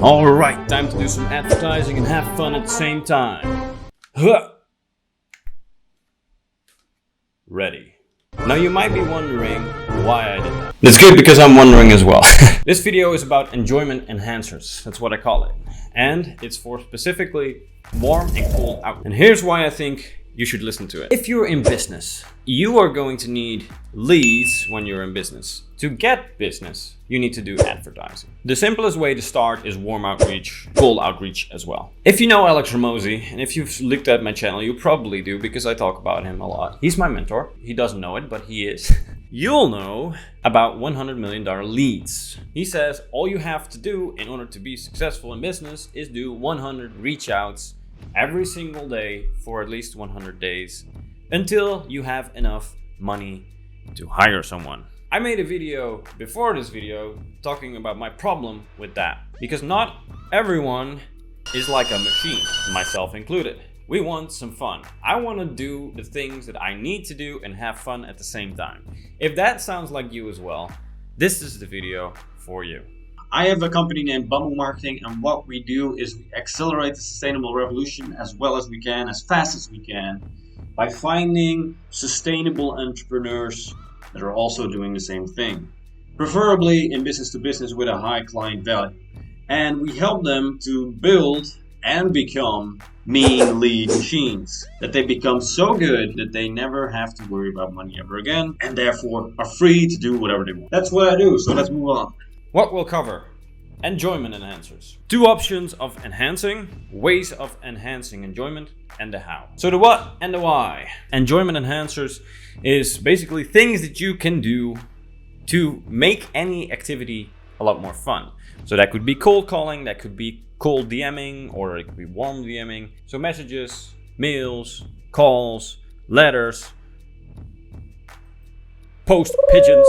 Alright, time to do some advertising and have fun at the same time. Huh. Ready. Now you might be wondering why I did that. That's good because I'm wondering as well. This video is about enjoyment enhancers, that's what I call it. And it's for specifically warm and cool out. And here's why I think you should listen to it. If you're in business, you are going to need leads when you're in business. To get business, you need to do advertising. The simplest way to start is warm outreach, cold outreach as well. If you know Alex Ramosi, and if you've looked at my channel, you probably do because I talk about him a lot. He's my mentor. He doesn't know it, but he is. You'll know about $100 million leads. He says all you have to do in order to be successful in business is do 100 reach outs every single day for at least 100 days until you have enough money to hire someone. I made a video before this video talking about my problem with that, because not everyone is like a machine, myself included. We want some fun. I want to do the things that I need to do and have fun at the same time. If that sounds like you as well, this is the video for you. I have a company named Bamboo Marketing, and what we do is we accelerate the sustainable revolution as well as we can, as fast as we can, by finding sustainable entrepreneurs that are also doing the same thing, preferably in business to business with a high client value. And we help them to build and become mean lead machines, that they become so good that they never have to worry about money ever again, and therefore are free to do whatever they want. That's what I do, so let's move on. What we'll cover: enjoyment enhancers. Two options of enhancing, ways of enhancing enjoyment, and the how. So the what and the why. Enjoyment enhancers is basically things that you can do to make any activity a lot more fun. So that could be cold calling, that could be cold DMing, or it could be warm DMing. So messages, mails, calls, letters, post pigeons.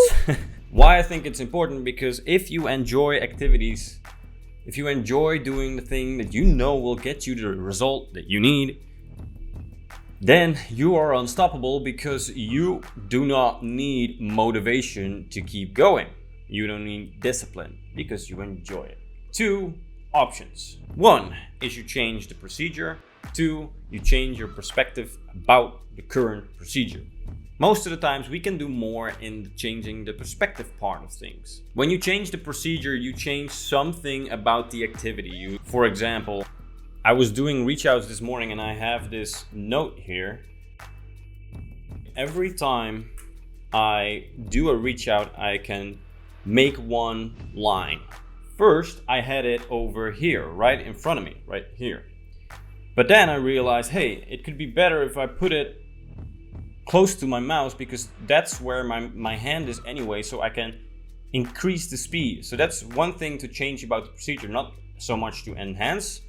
Why I think it's important: because if you enjoy activities, if you enjoy doing the thing that you know will get you the result that you need, then you are unstoppable, because you do not need motivation to keep going. You don't need discipline because you enjoy it. Two options. One is you change the procedure. Two, you change your perspective about the current procedure. Most of the times we can do more in changing the perspective part of things. When you change the procedure, you change something about the activity. For example, I was doing reach outs this morning and I have this note here. Every time I do a reach out, I can make one line. First, I had it over here, right in front of me, right here. But then I realized, hey, it could be better if I put it close to my mouse, because that's where my hand is anyway, so I can increase the speed. So that's one thing to change about the procedure, not so much to enhance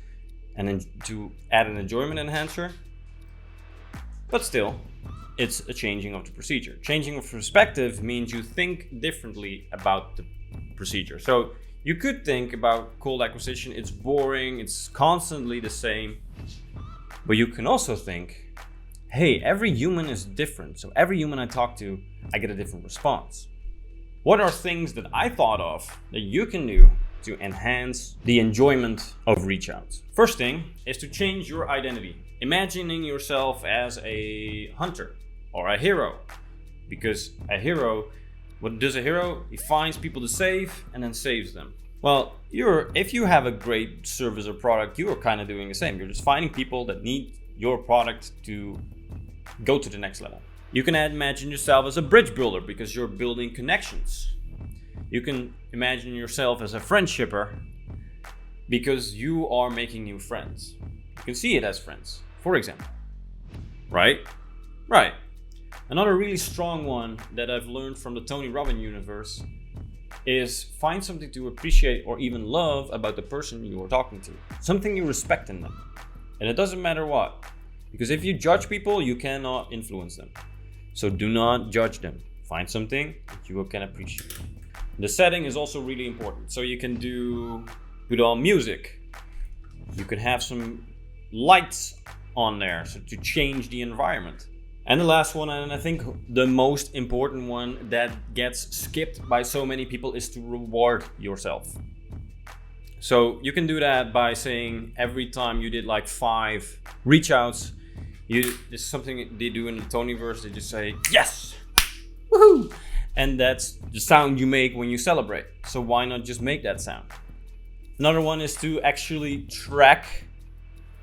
and then to add an enjoyment enhancer, but still it's a changing of the procedure. Changing of perspective means you think differently about the procedure. So you could think about cold acquisition, it's boring, it's constantly the same, but you can also think, hey, every human is different. So every human I talk to, I get a different response. What are things that I thought of that you can do to enhance the enjoyment of reach outs? First thing is to change your identity. Imagining yourself as a hunter or a hero. Because a hero, what does a hero? He finds people to save and then saves them. Well, if you have a great service or product, you are kind of doing the same. You're just finding people that need your product to go to the next level. You can imagine yourself as a bridge builder because you're building connections. You can imagine yourself as a friendshipper because you are making new friends. You can see it as friends, for example. Right? Right. Another really strong one that I've learned from the Tony Robbins universe is find something to appreciate or even love about the person you are talking to. Something you respect in them. And it doesn't matter what. Because if you judge people, you cannot influence them. So do not judge them. Find something that you can appreciate. The setting is also really important. So you can put on music. You can have some lights on there, so to change the environment. And the last one, and I think the most important one that gets skipped by so many people, is to reward yourself. So you can do that by saying every time you did like 5 reach outs, this is something they do in the Tonyverse. They just say yes, woohoo, and that's the sound you make when you celebrate. So why not just make that sound? Another one is to actually track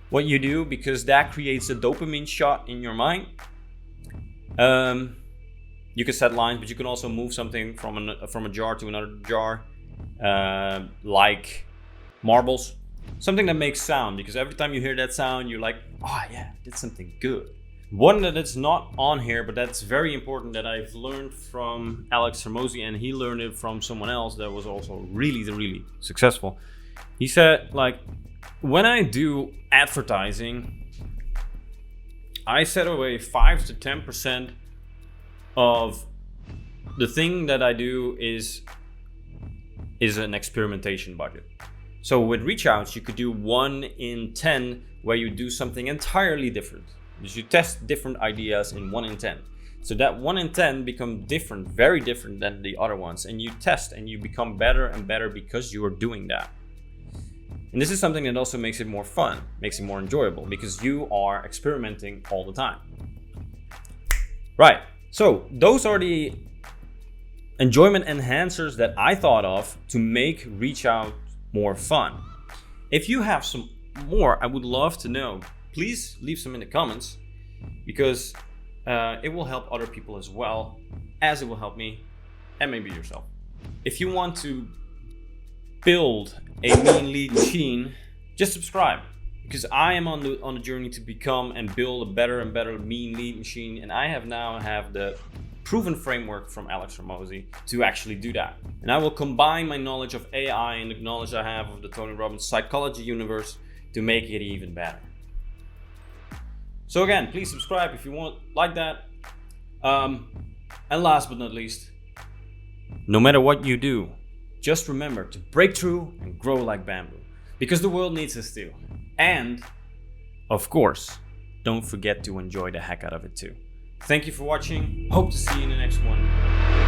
what you do, because that creates a dopamine shot in your mind. You can set lines, but you can also move something from a jar to another jar, like marbles, something that makes sound, because every time you hear that sound, you're like, oh yeah, I did something good. One that is not on here, but that's very important, that I've learned from Alex Hermosi, and he learned it from someone else that was also really successful. He said, like, when I do advertising, I set away 5 to 10% of the thing that I do is an experimentation budget. So with reach outs, you could do 1 in 10 where you do something entirely different. You test different ideas in 1 in 10. So that 1 in 10 become different, very different than the other ones. And you test and you become better and better because you are doing that. And this is something that also makes it more fun, makes it more enjoyable, because you are experimenting all the time. Right, so those are the enjoyment enhancers that I thought of to make reach out more fun. If you have some more, I would love to know. Please leave some in the comments, because it will help other people as well, as it will help me and maybe yourself. If you want to build a mean lead machine, just subscribe, because I am on the journey to become and build a better and better mean lead machine, and I have the proven framework from Alex Hermosi to actually do that. And I will combine my knowledge of AI and the knowledge I have of the Tony Robbins psychology universe to make it even better. So again, please subscribe if you want like that. And last but not least, no matter what you do, just remember to break through and grow like bamboo, because the world needs us too. And of course, don't forget to enjoy the heck out of it too. Thank you for watching. Hope to see you in the next one.